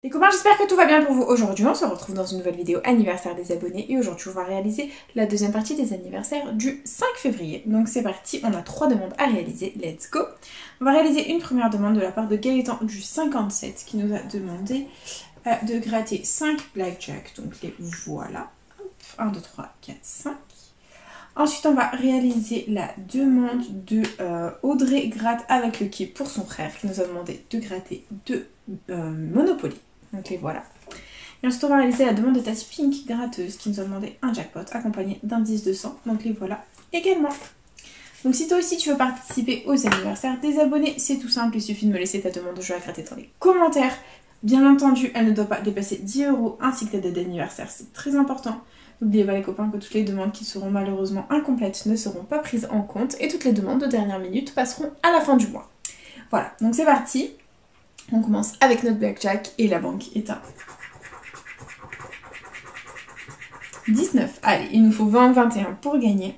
Les copains, j'espère que tout va bien pour vous. Aujourd'hui, on se retrouve dans une nouvelle vidéo anniversaire des abonnés et aujourd'hui, on va réaliser la deuxième partie des anniversaires du 5 février. Donc c'est parti, on a 3 demandes à réaliser, let's go. On va réaliser une première demande de la part de Gaëtan du 57 qui nous a demandé de gratter 5 blackjack, donc les voilà. 1, 2, 3, 4, 5. Ensuite, on va réaliser la demande de Audrey gratte avec le quai pour son frère qui nous a demandé de gratter 2 Monopoly. Donc les voilà. Et ensuite, on va réaliser la demande de Tati Pink gratteuse qui nous a demandé un jackpot accompagné d'indices de 100. Donc les voilà également. Donc si toi aussi tu veux participer aux anniversaires des abonnés, c'est tout simple, il suffit de me laisser ta demande de jeu à gratter dans les commentaires. Bien entendu, elle ne doit pas dépasser 10 € ainsi que ta date d'anniversaire, c'est très important. N'oubliez pas les copains que toutes les demandes qui seront malheureusement incomplètes ne seront pas prises en compte et toutes les demandes de dernière minute passeront à la fin du mois. Voilà, donc c'est parti. On commence avec notre blackjack et la banque est à 19. Allez, il nous faut 20, 21 pour gagner.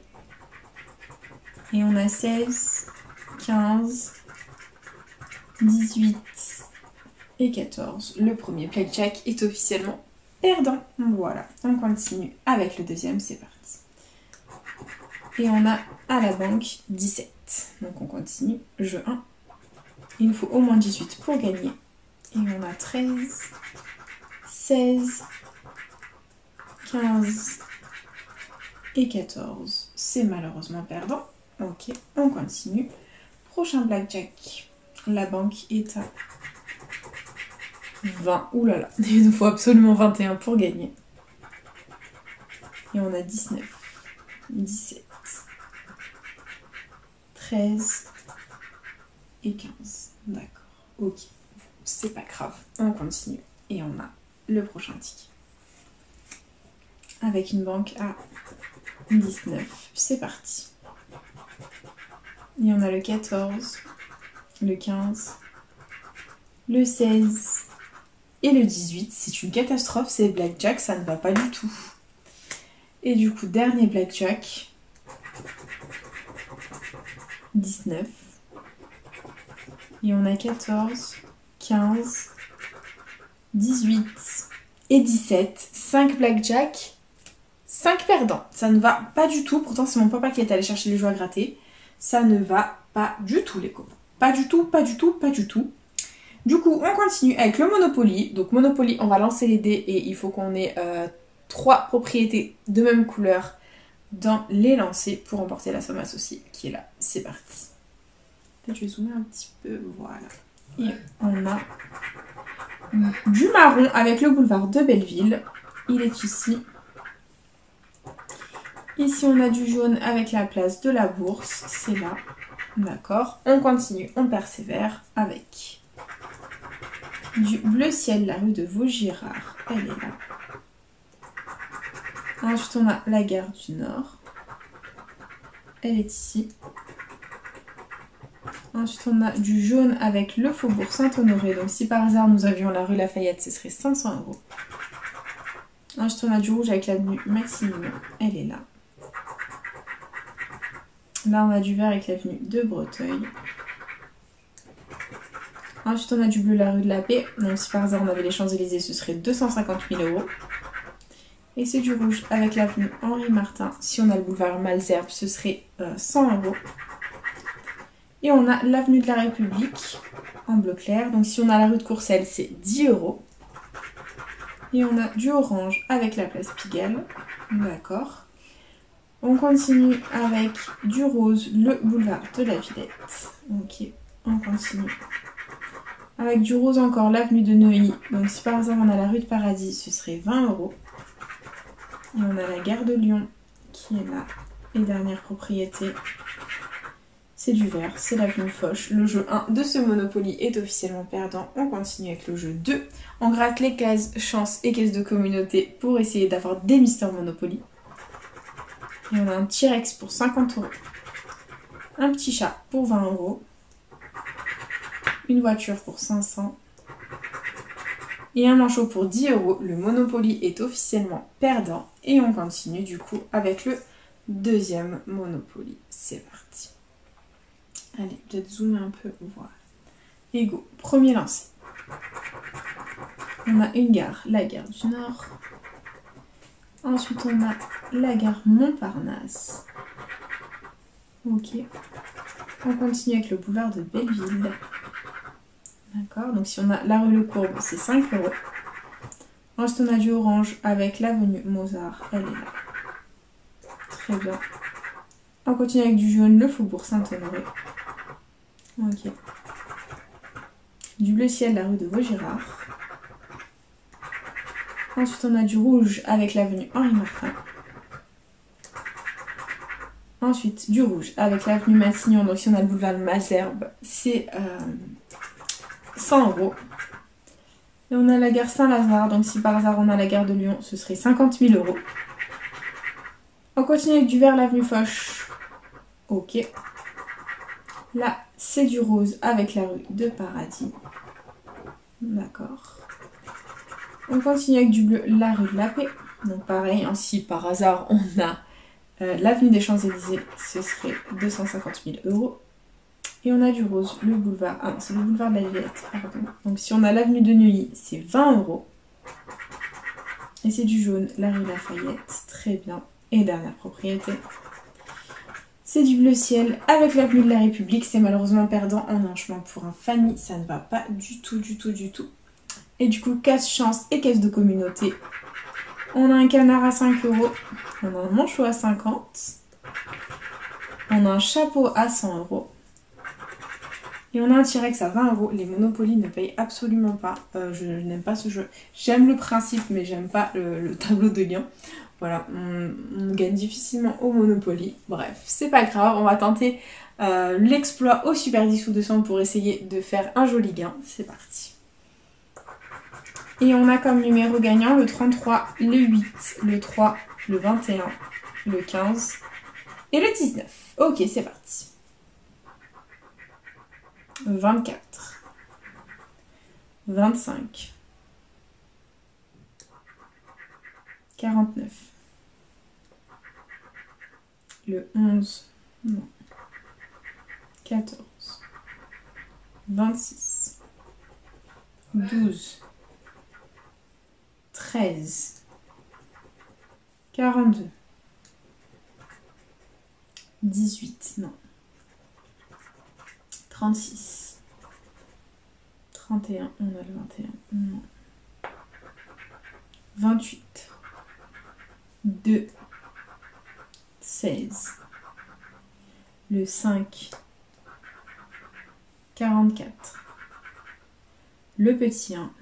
Et on a 16, 15, 18 et 14. Le premier blackjack est officiellement perdant. Voilà, on continue avec le deuxième, c'est parti. Et on a à la banque 17. Donc on continue, jeu 1. Il nous faut au moins 18 pour gagner. Et on a 13, 16, 15 et 14. C'est malheureusement perdant. Ok, on continue. Prochain blackjack. La banque est à 20. Ouh là là, il nous faut absolument 21 pour gagner. Et on a 19, 17, 13 et 15. D'accord, ok. C'est pas grave, on continue. Et on a le prochain ticket. Avec une banque à 19. C'est parti. Et on a le 14, le 15, le 16 et le 18. C'est une catastrophe, ces blackjack, ça ne va pas du tout. Et du coup, dernier blackjack. 19. Et on a 14, 15, 18 et 17. 5 blackjack, 5 perdants. Ça ne va pas du tout. Pourtant, c'est mon papa qui est allé chercher les jeux à gratter. Ça ne va pas du tout, les copains. Pas du tout, pas du tout, pas du tout. Du coup, on continue avec le Monopoly. Donc Monopoly, on va lancer les dés et il faut qu'on ait 3 propriétés de même couleur dans les lancers pour remporter la somme associée qui est là. C'est parti. Peut-être je vais zoomer un petit peu, voilà. Et on a du marron avec le boulevard de Belleville. Il est ici. Ici, on a du jaune avec la place de la Bourse. C'est là. D'accord. On continue, on persévère avec du bleu ciel, la rue de Vaugirard. Elle est là. Ensuite, on a la gare du Nord. Elle est ici. Ensuite, on a du jaune avec le faubourg Saint-Honoré. Donc, si par hasard nous avions la rue Lafayette, ce serait 500 €. Ensuite, on a du rouge avec l'avenue Maximilien. Elle est là. Là, on a du vert avec l'avenue de Breteuil. Ensuite, on a du bleu, la rue de la Paix. Donc, si par hasard on avait les Champs-Élysées, ce serait 250 000 €. Et c'est du rouge avec l'avenue Henri Martin. Si on a le boulevard Malesherbes, ce serait 100 €. Et on a l'avenue de la République en bleu clair. Donc si on a la rue de Courcelles, c'est 10 €. Et on a du orange avec la place Pigalle. D'accord. On continue avec du rose, le boulevard de la Villette. Ok, on continue. Avec du rose encore, l'avenue de Neuilly. Donc si par exemple on a la rue de Paradis, ce serait 20 €. Et on a la gare de Lyon qui est là. Et dernière propriété, c'est du vert, c'est l'avenue Foch. Le jeu 1 de ce Monopoly est officiellement perdant. On continue avec le jeu 2. On gratte les cases chance et caisse de communauté pour essayer d'avoir des Mister Monopoly. Et on a un T-Rex pour 50 €. Un petit chat pour 20 €. Une voiture pour 500. Et un manchot pour 10 €. Le Monopoly est officiellement perdant. Et on continue du coup avec le deuxième Monopoly. C'est parti. Allez, peut-être zoomer un peu. Voilà. Et go. Premier lancé. On a une gare, la gare du Nord. Ensuite, on a la gare Montparnasse. Ok. On continue avec le boulevard de Belleville. D'accord, donc si on a la rue Le Courbe, c'est 5 €. Ensuite, on a du orange avec l'avenue Mozart. Elle est là. Très bien. On continue avec du jaune, le faubourg Saint-Honoré. Ok. Du bleu ciel, la rue de Vaugirard. Ensuite, on a du rouge avec l'avenue Henri Martin. Ensuite, du rouge avec l'avenue Massignon. Donc, si on a le boulevard Malesherbes, c'est 100 €. Et on a la gare Saint-Lazare. Donc, si par hasard on a la gare de Lyon, ce serait 50 000 €. On continue avec du vert, l'avenue Foch. Ok. Là, c'est du rose avec la rue de Paradis. D'accord. On continue avec du bleu, la rue de la Paix. Donc pareil, hein, si par hasard on a l'avenue des Champs-Élysées, ce serait 250 000 €. Et on a du rose, le boulevard... Ah non, c'est le boulevard de la Villette, pardon. Donc si on a l'avenue de Neuilly, c'est 20 €. Et c'est du jaune, la rue Lafayette. Très bien. Et dernière propriété. C'est du bleu ciel avec l'avenue de la République. C'est malheureusement perdant en un chemin pour un Fanny. Ça ne va pas du tout, du tout, du tout. Et du coup, caisse chance et caisse de communauté. On a un canard à 5 €. On a un manchot à 50. On a un chapeau à 100 €. Et on a un T-Rex à 20 €. Les Monopoly ne payent absolument pas. Je n'aime pas ce jeu. J'aime le principe, mais j'aime pas le tableau de gain. Voilà, on gagne difficilement au Monopoly. Bref, c'est pas grave. On va tenter l'exploit au Super 10 ou 200 pour essayer de faire un joli gain. C'est parti. Et on a comme numéro gagnant le 33, le 8, le 3, le 21, le 15 et le 19. Ok, c'est parti. 24, 25, 49, le 11, non, 14, 26, 12, 13, 42, 18, non, 36, 31, on a le 21, non, 28, 2, 16, le 5, 44, le petit 1,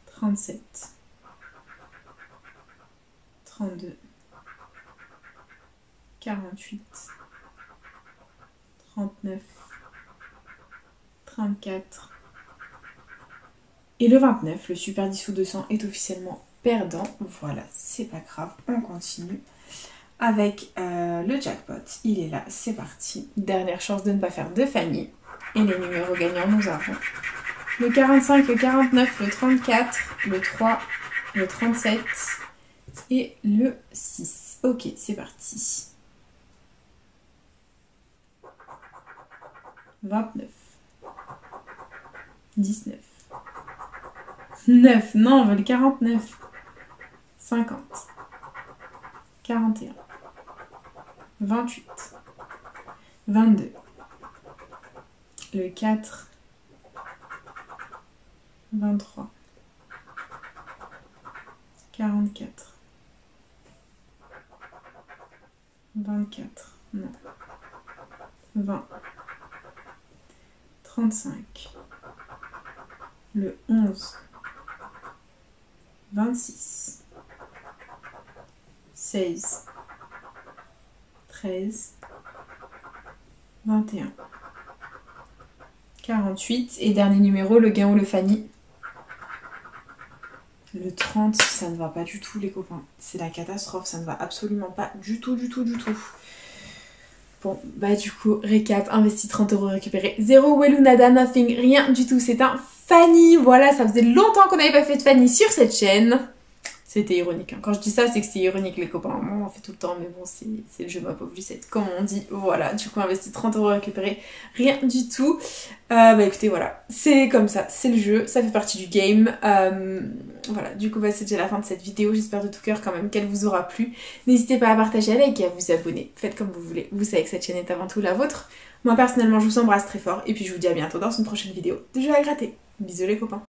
37, 32, 48, 39, 34 et le 29. Le Super 10 ou 200 est officiellement perdant. Voilà, c'est pas grave, on continue avec le jackpot. Il est là, c'est parti. Dernière chance de ne pas faire de Fanny. Et les numéros gagnants, nous avons le 45, le 49, le 34, le 3, le 37 et le 6. Ok, c'est parti. 29, 19, 9, non, on veut le 49, 50, 41, 28, 22, le 4, 23, 44, 24, non, 20, 35, le 11, 26, 16, 13, 21, 48 et dernier numéro, le gain ou le Fanny. Le 30, ça ne va pas du tout les copains. C'est la catastrophe, ça ne va absolument pas du tout, du tout, du tout. Bon, bah du coup, récap, investi 30 €, récupéré 0, Wellou, nada, nothing, rien du tout. C'est un Fanny, voilà, ça faisait longtemps qu'on n'avait pas fait de Fanny sur cette chaîne. C'était ironique. Hein. Quand je dis ça, c'est que c'est ironique, les copains. On en fait tout le temps, mais bon, c'est le jeu ma pauvre Lucette, comme on dit. Voilà, du coup, investi 30 € récupéré. Rien du tout. Bah écoutez, voilà. C'est comme ça, c'est le jeu. Ça fait partie du game. Voilà, du coup, bah, c'est déjà la fin de cette vidéo. J'espère de tout cœur quand même qu'elle vous aura plu. N'hésitez pas à partager avec et à vous abonner. Faites comme vous voulez. Vous savez que cette chaîne est avant tout la vôtre. Moi, personnellement, je vous embrasse très fort. Et puis, je vous dis à bientôt dans une prochaine vidéo de jeux à gratter. Bisous les copains.